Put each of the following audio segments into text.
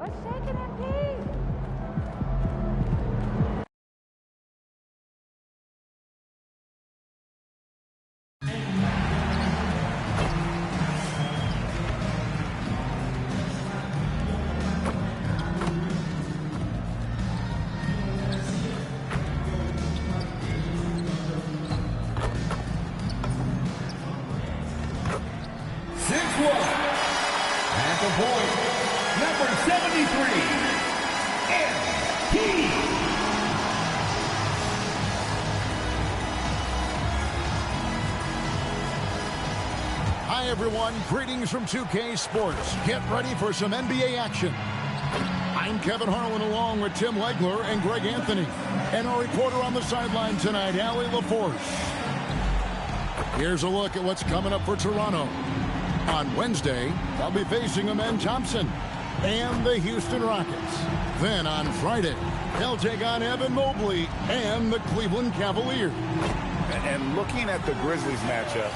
What's shaking MP? At the point, number 73, MP. Hi, everyone. Greetings from 2K Sports. Get ready for some NBA action. I'm Kevin Harlan along with Tim Legler and Greg Anthony. And our reporter on the sideline tonight, Allie LaForce. Here's a look at what's coming up for Toronto. On Wednesday, they'll be facing Amen Thompson and the Houston Rockets. Then on Friday, they'll take on Evan Mobley and the Cleveland Cavaliers. And looking at the Grizzlies matchup,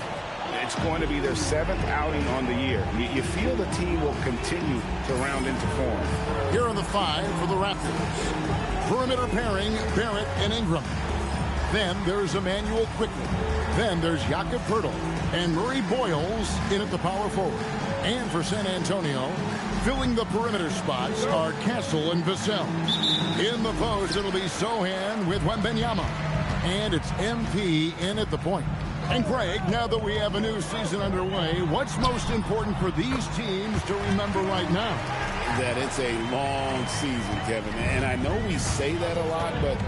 it's going to be their 7th outing on the year. You feel the team will continue to round into form. Here are the 5 for the Raptors. Perimeter pairing, Barrett and Ingram. Then there's Emmanuel Quickly. Then there's Jakob Poeltl and Murray Boyles in at the power forward. And for San Antonio, filling the perimeter spots are Castle and Vassell. In the post, it'll be Sohan with Wembanyama. And it's MP in at the point. And Greg, now that we have a new season underway, what's most important for these teams to remember right now? That it's a long season, Kevin. And I know we say that a lot, but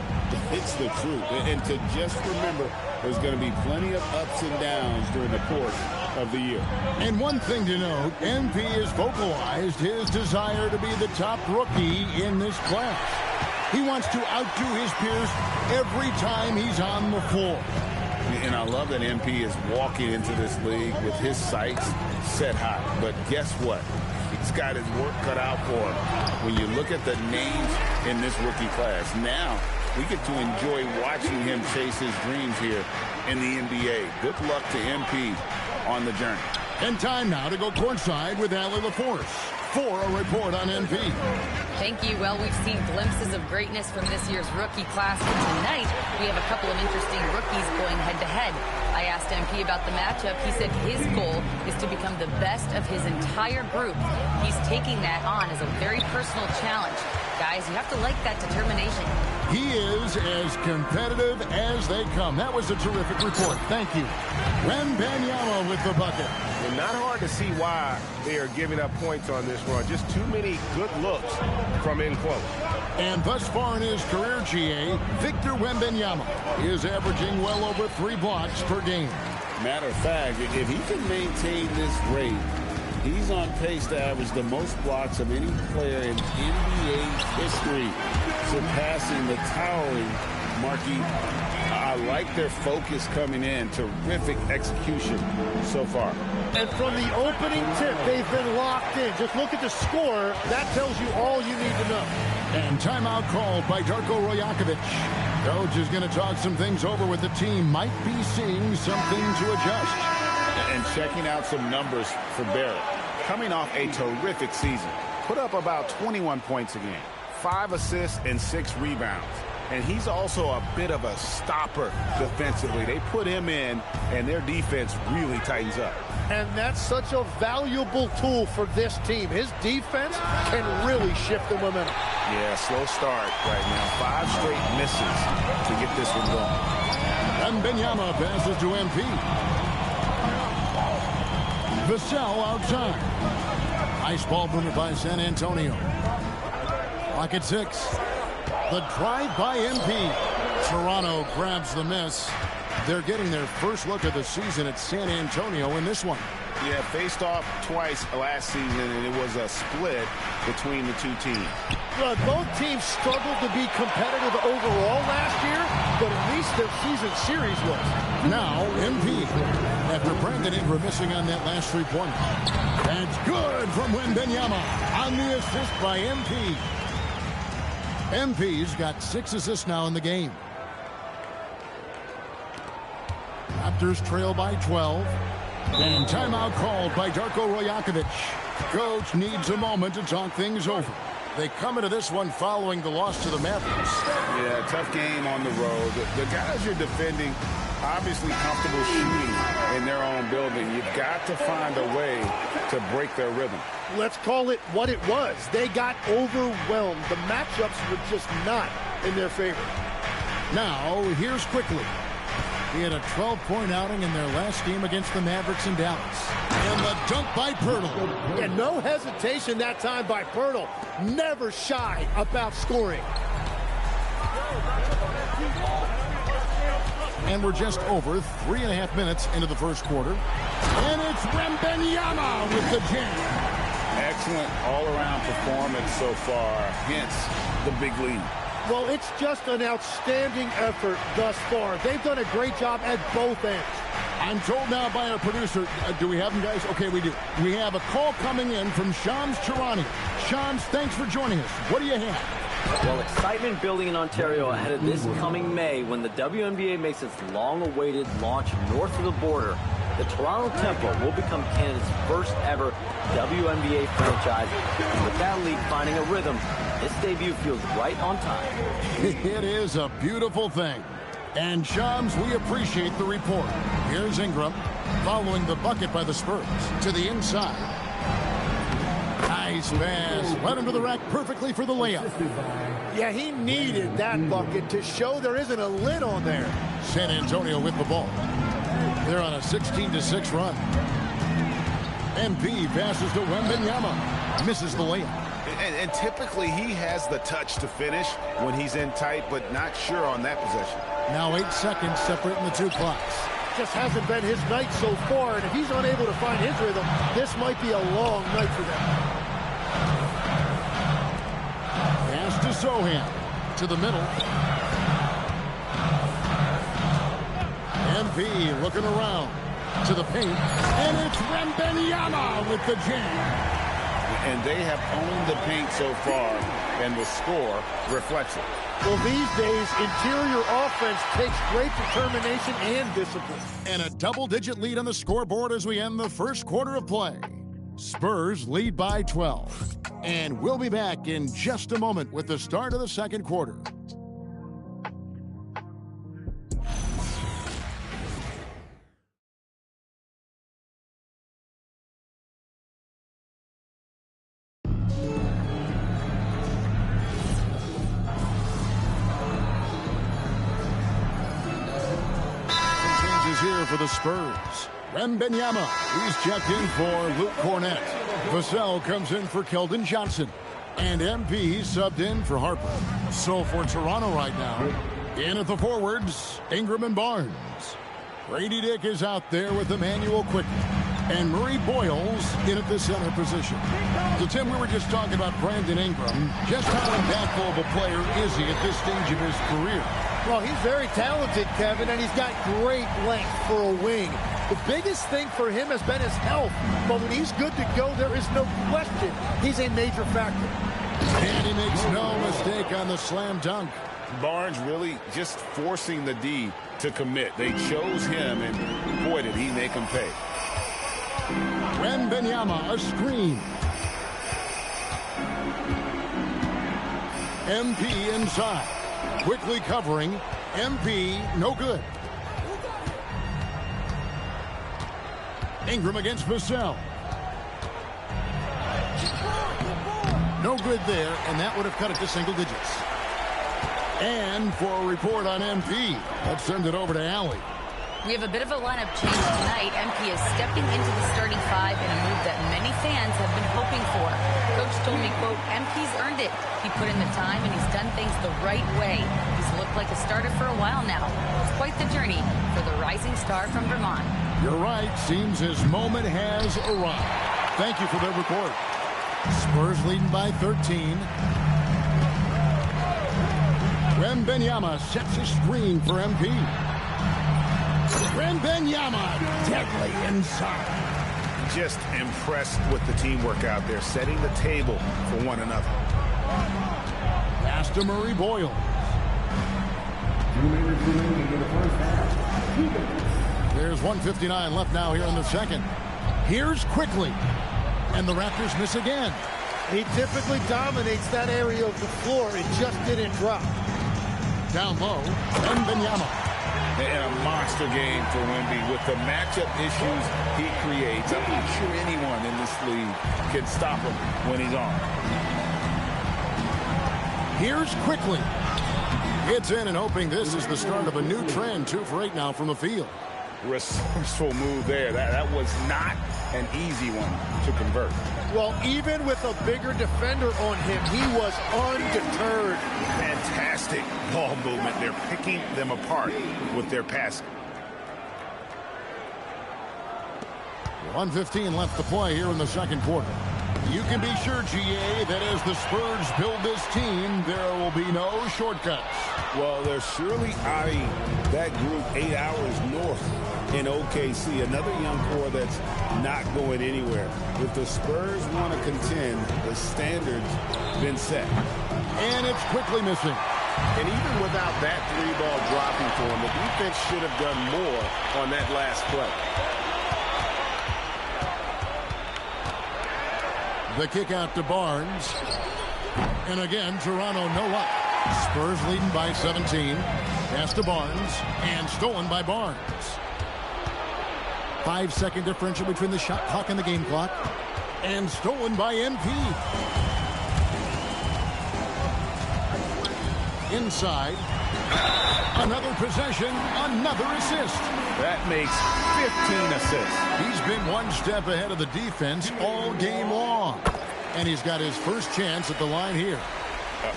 it's the truth. And to just remember, there's going to be plenty of ups and downs during the course of the year. And one thing to note, MP has vocalized his desire to be the top rookie in this class. He wants to outdo his peers every time he's on the floor. And I love that MP is walking into this league with his sights set high. But guess what? He's got his work cut out for him. When you look at the names in this rookie class, now we get to enjoy watching him chase his dreams here in the NBA. Good luck to MP on the journey. And time now to go courtside with Allie LaForce for a report on MP. Thank you. Well, we've seen glimpses of greatness from this year's rookie class. And tonight, we have a couple of interesting rookies going head-to-head. I asked MP about the matchup. He said his goal is to become the best of his entire group. He's taking that on as a very personal challenge. Guys, you have to like that determination. He is as competitive as they come. That was a terrific report. Thank you. Wembanyama with the bucket. And not hard to see why they are giving up points on this run. Just too many good looks from in close. And thus far in his career, GA, Victor Wembanyama is averaging well over 3 blocks per game. Matter of fact, if he can maintain this rate, he's on pace to average the most blocks of any player in NBA history, surpassing the towering Marquis. I like their focus coming in. Terrific execution so far. And from the opening tip, they've been locked in. Just look at the score. That tells you all you need to know. And timeout called by Darko Rajakovic. Coach is going to talk some things over with the team. Might be seeing something to adjust. And checking out some numbers for Barrett. Coming off a terrific season. Put up about 21 points a game. 5 assists and 6 rebounds. And he's also a bit of a stopper defensively. They put him in, and their defense really tightens up. And that's such a valuable tool for this team. His defense can really shift the momentum. Yeah, slow start right now. 5 straight misses to get this one going. Wembanyama passes to MP. Vassell outside. Ice ball movement by San Antonio. Clock at 6. The drive by MP. Toronto grabs the miss. They're getting their first look of the season at San Antonio in this one. Yeah, faced off twice last season, and it was a split between the two teams. Look, both teams struggled to be competitive overall last year, but at least their season series was. Now, MP, after Brandon Ingram missing on that last three-pointer. That's good from Wembanyama on the assist by MP. MP's got 6 assists now in the game. Raptors trail by 12. And timeout called by Darko Rajakovic. Coach needs a moment to talk things over. They come into this one following the loss to the Mavericks. Yeah, tough game on the road. The guys you're defending obviously comfortable shooting in their own building. You've got to find a way to break their rhythm. Let's call it what it was. They got overwhelmed. The matchups were just not in their favor. Now, here's Quickly. He had a 12-point outing in their last game against the Mavericks in Dallas. And the dunk by Poeltl. And no hesitation that time by Poeltl. Never shy about scoring. And we're just over 3.5 minutes into the first quarter. And it's Wembanyama with the jam. Excellent all-around performance so far, hence the big lead. Well, it's just an outstanding effort thus far. They've done a great job at both ends. I'm told now by our producer, do we have them, guys? Okay, we do. We have a call coming in from Shams Charania. Shams, thanks for joining us. What do you have? Well, excitement building in Ontario ahead of this coming May when the WNBA makes its long-awaited launch north of the border. The Toronto Tempo will become Canada's first ever WNBA franchise. And with that league finding a rhythm, this debut feels right on time. It is a beautiful thing. And Shams, we appreciate the report. Here's Ingram following the bucket by the Spurs to the inside. Nice pass. Led him to the rack perfectly for the layup. Yeah, he needed that bucket to show there isn't a lid on there. San Antonio with the ball. They're on a 16-6 run. MP passes to Wembanyama. Misses the layup. And typically he has the touch to finish when he's in tight, but not sure on that possession. Now 8 seconds separating the two clocks. Just hasn't been his night so far, and if he's unable to find his rhythm, this might be a long night for them. Pass to Sohan. To the middle. MP looking around. To the paint. And it's Wembanyama with the jam. And they have owned the paint so far, and the score reflects it. Well, these days, interior offense takes great determination and discipline. And a double-digit lead on the scoreboard as we end the first quarter of play. Spurs lead by 12. And we'll be back in just a moment with the start of the second quarter. Here for the Spurs. Wembanyama, he's checked in for Luke Cornett. Vassell comes in for Keldon Johnson. And MP subbed in for Harper. So for Toronto right now, in at the forwards, Ingram and Barnes. Grady Dick is out there with Emmanuel Quickly. And Murray Boyles in at the center position. So, Tim, we were just talking about Brandon Ingram. Just how impactful of a player is he at this stage of his career? Well, he's very talented, Kevin, and he's got great length for a wing. The biggest thing for him has been his health. But when he's good to go, there is no question he's a major factor. And he makes no mistake on the slam dunk. Barnes really just forcing the D to commit. They chose him, and boy, did he make him pay. Wembanyama, a screen. MP inside. Quickly covering. MP, no good. Ingram against Vassell. No good there, and that would have cut it to single digits. And for a report on MP, let's send it over to Allie. We have a bit of a lineup change tonight. MP is stepping into the starting five in a move that many fans have been hoping for. Coach told me, quote, MP's earned it. He put in the time and he's done things the right way. He's looked like a starter for a while now. It's quite the journey for the rising star from Vermont. You're right. Seems his moment has arrived. Thank you for the report. Spurs leading by 13. Wembanyama sets a screen for MP. Wembanyama deadly inside. Just impressed with the teamwork out there, setting the table for one another. Pass to Murray Boyles. 2 minutes remaining in the first half. There's 1:59 left now here in the second. Here's Quickly. And the Raptors miss again. He typically dominates that area of the floor. It just didn't drop. Down low, Wembanyama. And a monster game for Wemby with the matchup issues he creates. I'm not sure anyone in this league can stop him when he's on. Here's Quickly. It's in and hoping this is the start of a new trend. 2 for 8 now from the field. Resourceful move there. That was not an easy one to convert. Well, even with a bigger defender on him, he was undeterred. Fantastic ball movement. They're picking them apart with their passing. 1:15 left to play here in the second quarter. You can be sure, GA, that as the Spurs build this team, there will be no shortcuts. Well, they're surely eyeing that group 8 hours north in OKC. Another young core that's not going anywhere. If the Spurs want to contend, the standard's been set. And it's Quickly missing. And even without that 3-ball dropping for him, the defense should have done more on that last play. The kick out to Barnes. And again, Toronto no luck. Spurs leading by 17. Pass to Barnes. And stolen by Barnes. 5-second differential between the shot clock and the game clock. And stolen by MP. Inside. Another possession. Another assist. That makes 15 assists. He's been one step ahead of the defense all game long. And he's got his first chance at the line here.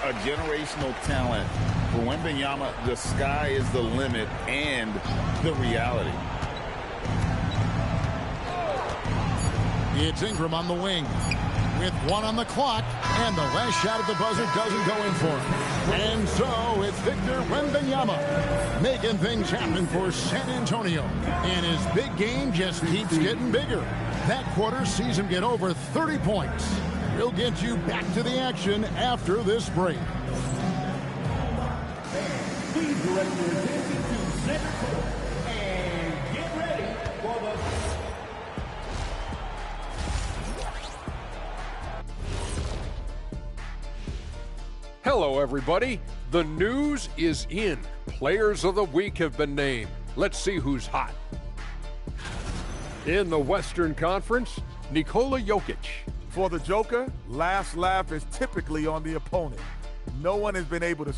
A generational talent. For Wembanyama, the sky is the limit and the reality. It's Ingram on the wing. With 1 on the clock. And the last shot at the buzzer doesn't go in for him. And so it's Victor Wembanyama making things happen for San Antonio. And his big game just keeps getting bigger. That quarter sees him get over 30 points. We'll get you back to the action after this break. Please direct your attention to center court and get ready for the... Hello, everybody. The news is in. Players of the week have been named. Let's see who's hot. In the Western Conference, Nikola Jokic. For the Joker, last laugh is typically on the opponent. No one has been able to...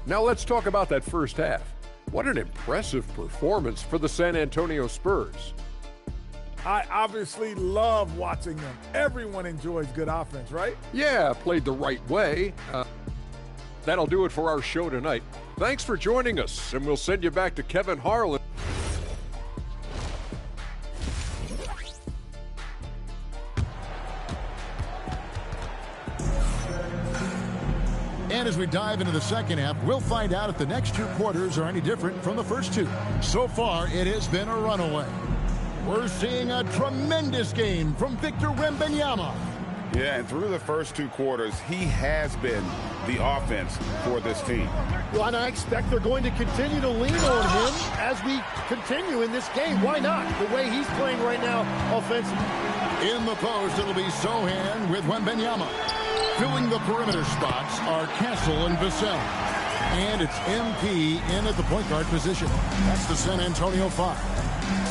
Now let's talk about that first half. What an impressive performance for the San Antonio Spurs. I obviously love watching them. Everyone enjoys good offense, right? Yeah, played the right way. That'll do it for our show tonight. Thanks for joining us, and we'll send you back to Kevin Harlan. And as we dive into the second half, we'll find out if the next 2 quarters are any different from the first 2. So far, it has been a runaway. We're seeing a tremendous game from Victor Wembanyama. Yeah, and through the first 2 quarters, he has been the offense for this team. Well, and I expect they're going to continue to lean on him as we continue in this game. Why not? The way he's playing right now offensively. In the post, it'll be Sohan with Wembanyama. Filling the perimeter spots are Castle and Vassell. And it's MP in at the point guard position. That's the San Antonio 5.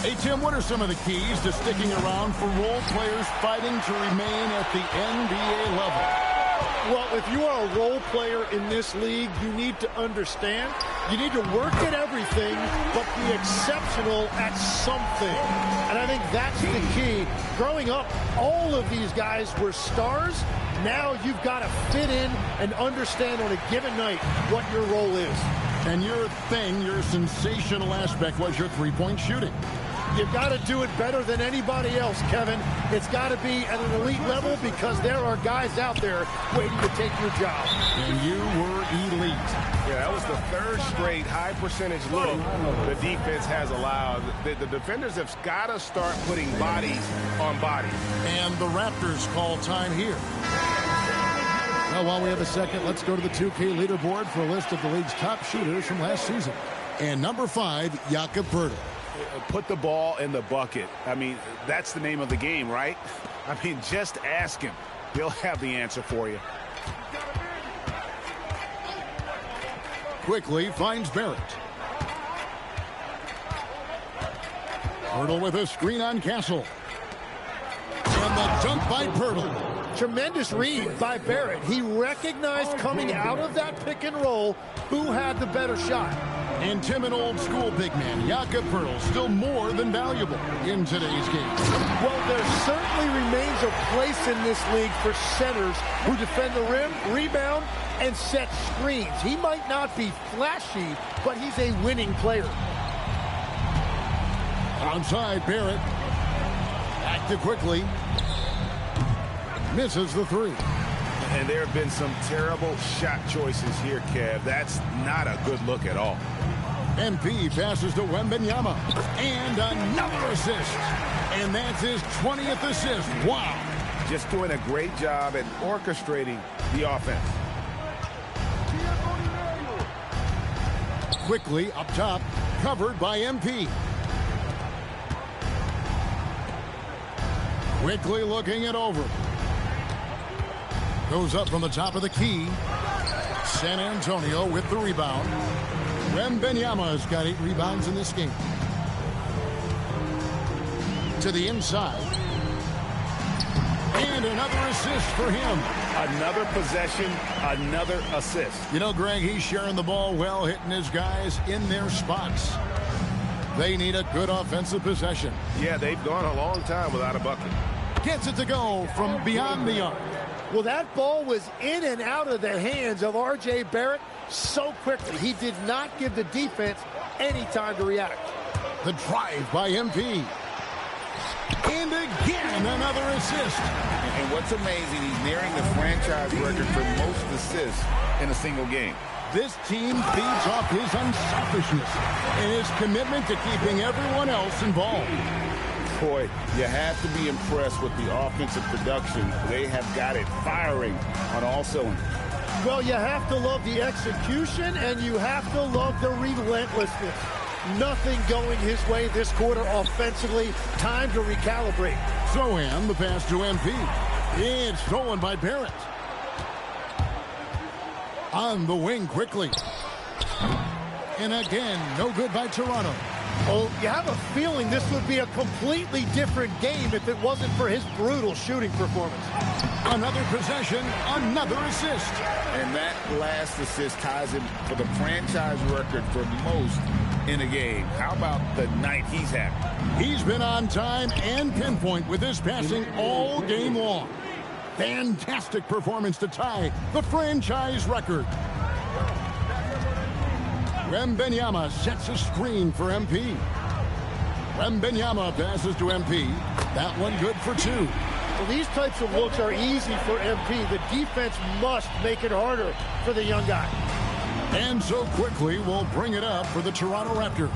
Hey, Tim, what are some of the keys to sticking around for role players fighting to remain at the NBA level? Well, if you are a role player in this league, you need to understand you need to work at everything, but be exceptional at something. And I think that's the key. Growing up, all of these guys were stars. Now you've got to fit in and understand on a given night what your role is. And your thing, your sensational aspect was your three-point shooting. You've got to do it better than anybody else, Kevin. It's got to be at an elite level because there are guys out there waiting to take your job. And you were elite. Yeah, that was the 3rd straight high-percentage look the defense has allowed. The defenders have got to start putting bodies on bodies. And the Raptors call time here. Well, while we have a second, let's go to the 2K leaderboard for a list of the league's top shooters from last season. And number 5, Jakob Poeltl. Put the ball in the bucket. I mean, that's the name of the game, right? I mean, just ask him. He'll have the answer for you. Quickly finds Barrett. Pirtle with a screen on Castle. And the dunk by Pirtle. Tremendous read by Barrett. He recognized coming out of that pick and roll who had the better shot. And timid old school big man Jakob Pirtle still more than valuable in today's game. Well, there certainly remains a place in this league for centers who defend the rim, rebound, and set screens. He might not be flashy, but he's a winning player. Outside Barrett. Active quickly. Misses the three. And there have been some terrible shot choices here, Kev. That's not a good look at all. MP passes to Wembanyama. And another assist. And that's his 20th assist. Wow. Just doing a great job at orchestrating the offense. Quickly up top. Covered by MP. Quickly looking it over. Goes up from the top of the key. San Antonio with the rebound. Wembanyama's got 8 rebounds in this game. To the inside. And another assist for him. Another possession, another assist. You know, Greg, he's sharing the ball well, hitting his guys in their spots. They need a good offensive possession. Yeah, they've gone a long time without a bucket. Gets it to go from beyond the arc. Well, that ball was in and out of the hands of R.J. Barrett so quickly. He did not give the defense any time to react. The drive by MP. And again, another assist. And what's amazing, he's nearing the franchise record for most assists in a single game. This team feeds off his unselfishness and his commitment to keeping everyone else involved. Boy, you have to be impressed with the offensive production. They have got it firing on all cylinders. Well, you have to love the execution, and you have to love the relentlessness. Nothing going his way this quarter offensively. Time to recalibrate. Sohan, the pass to MP. It's stolen by Barrett. On the wing quickly. And again, no good by Toronto. Oh, you have a feeling this would be a completely different game if it wasn't for his brutal shooting performance. Another possession, another assist. And that last assist ties him for the franchise record for most in a game. How about the night he's having? He's been on time and pinpoint with his passing all game long. Fantastic performance to tie the franchise record. Wembanyama sets a screen for MP. Wembanyama passes to MP. That one good for 2. Well, these types of looks are easy for MP. The defense must make it harder for the young guy. And so quickly we'll bring it up for the Toronto Raptors.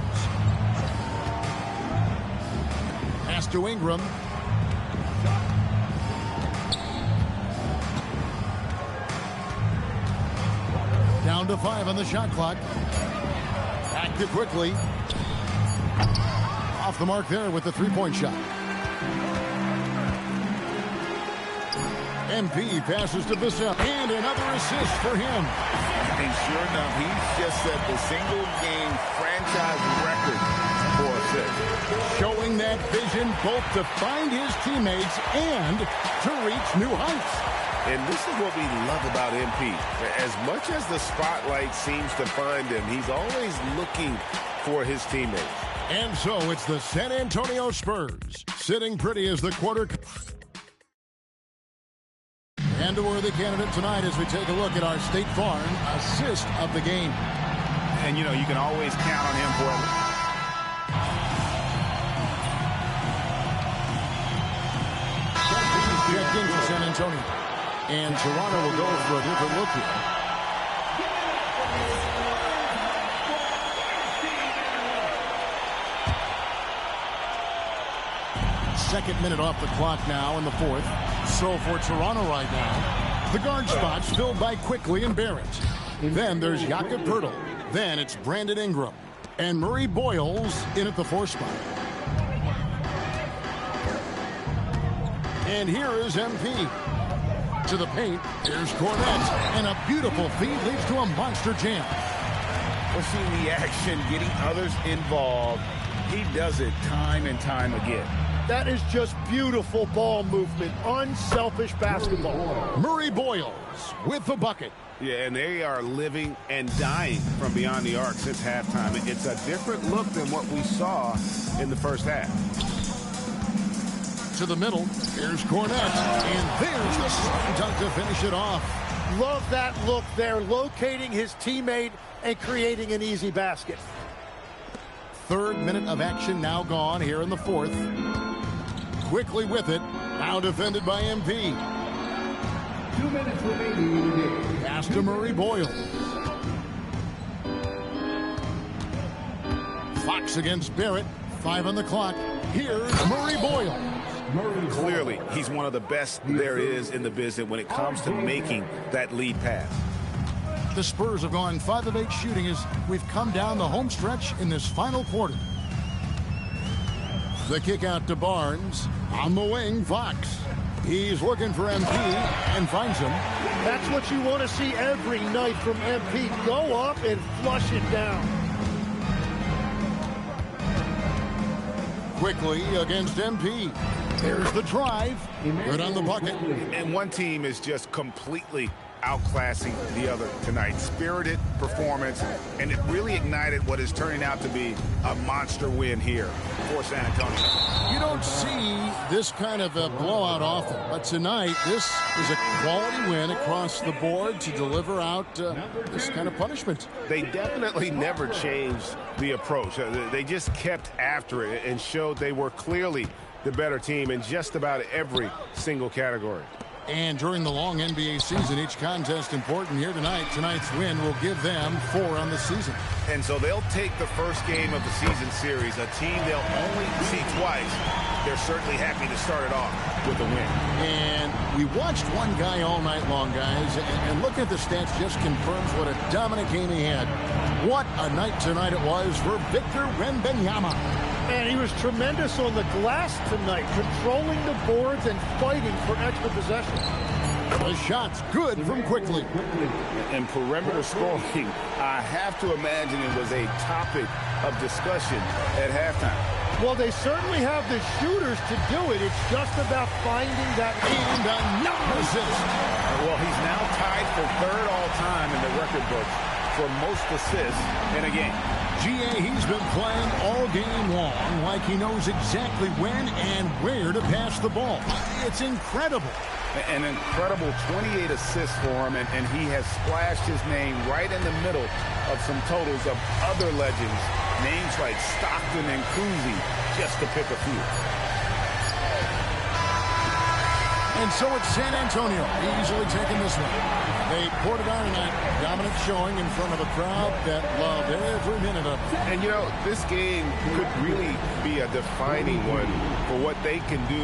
Pass to Ingram. Down to 5 on the shot clock. Active quickly. Off the mark there with the three-point shot. MP passes to Vassell. And another assist for him. And sure enough, he's just set the single-game franchise record for assists. Showing that vision both to find his teammates and to reach new heights. And this is what we love about MP. As much as the spotlight seems to find him, he's always looking for his teammates. And so it's the San Antonio Spurs sitting pretty as the quarter. And a worthy candidate tonight as we take a look at our State Farm assist of the game. And, you know, you can always count on him for checked in for San Antonio. And Toronto will go for a different look here. Second minute off the clock now in the fourth. So for Toronto right now, the guard spots filled by Quickly and Barrett. Then there's Jakob Pirtle. Then it's Brandon Ingram. And Murray Boyles in at the 4 spot. And here is MP. To the paint, here's Cornette. And a beautiful feed leads to a monster jam. We're seeing the action, getting others involved. He does it time and time again. That is just beautiful ball movement, unselfish basketball. Murray Boyles with the bucket. Yeah, and they are living and dying from beyond the arc since halftime. It's a different look than what we saw in the first half. To the middle, here's Cornette. And there's the slam dunk to finish it off. Love that look there, locating his teammate and creating an easy basket. 3rd minute of action now gone here in the 4th. Quickly with it, now defended by MP. 2 minutes remaining in the game. Pass to Murray Boyles. Fox against Barrett. 5 on the clock. Here's Murray Boyles. Clearly, he's one of the best there is in the business when it comes to making that lead pass. The Spurs have gone 5 of 8 shooting as we've come down the home stretch in this final quarter. The kick out to Barnes. On the wing, Fox. He's looking for MP and finds him. That's what you want to see every night from MP. Go up and flush it down. Quickly against MP. There's the drive. Good on the bucket. And one team is just completely outclassing the other tonight. Spirited performance, and it really ignited what is turning out to be a monster win here for San Antonio. You don't see this kind of a blowout often, but tonight this is a quality win across the board to deliver out this kind of punishment. They definitely never changed the approach. They just kept after it and showed they were clearly the better team in just about every single category. And during the long NBA season, each contest important here tonight. Tonight's win will give them 4 on the season. And so they'll take the first game of the season series, a team they'll only see twice. They're certainly happy to start it off with a win. And we watched one guy all night long, guys, and looking at the stats just confirms what a dominant game he had. What a night tonight it was for Victor Wembanyama. And he was tremendous on the glass tonight, controlling the boards and fighting for extra possessions. The shot's good from Quickly. And perimeter scoring, I have to imagine it was a topic of discussion at halftime. Well, they certainly have the shooters to do it. It's just about finding that. And another assist. Well, he's now tied for 3rd all-time in the record book for most assists in a game. GA, he's been playing all game long like he knows exactly when and where to pass the ball. It's incredible. An incredible 28 assists for him, and he has splashed his name right in the middle of some totals of other legends, names like Stockton and Cousy, just to pick a few. And so it's San Antonio easily taking this one. They poured it on tonight. Dominant showing in front of a crowd that loved every minute of it. And, you know, this game could really be a defining one for what they can do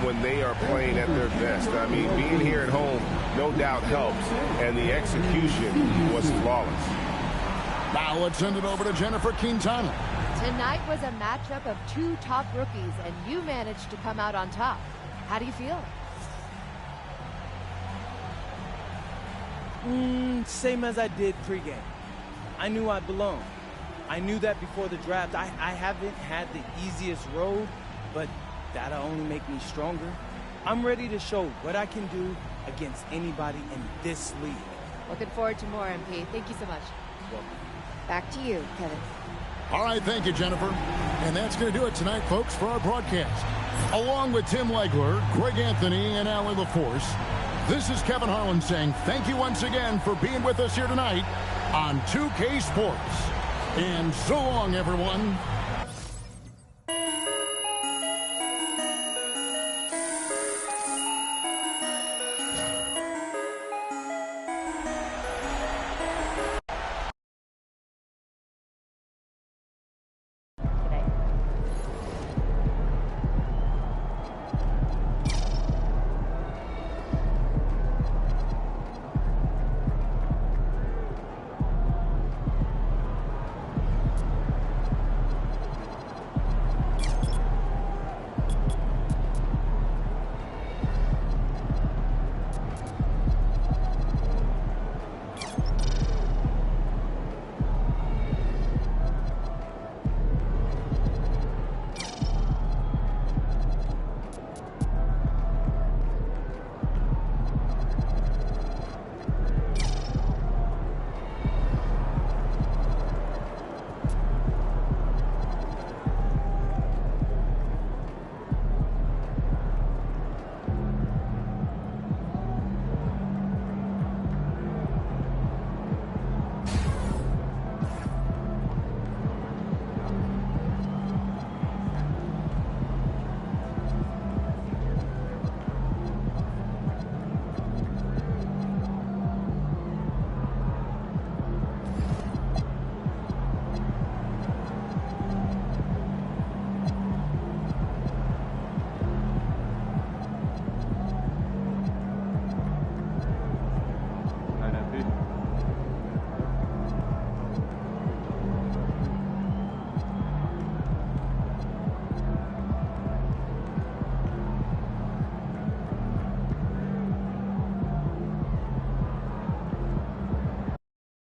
when they are playing at their best. I mean, being here at home no doubt helps, and the execution was flawless. Now let's send it over to Jennifer Quintana. Tonight was a matchup of 2 top rookies, and you managed to come out on top. How do you feel? Same as I did pregame. I knew I belonged. I knew that before the draft. I haven't had the easiest road, but that'll only make me stronger. I'm ready to show what I can do against anybody in this league. Looking forward to more, MP. Thank you so much. Back to you, Kevin. All right, thank you, Jennifer. And that's going to do it tonight, folks, for our broadcast. Along with Tim Legler, Greg Anthony, and Allie LaForce, this is Kevin Harlan saying thank you once again for being with us here tonight on 2K Sports. And so long, everyone.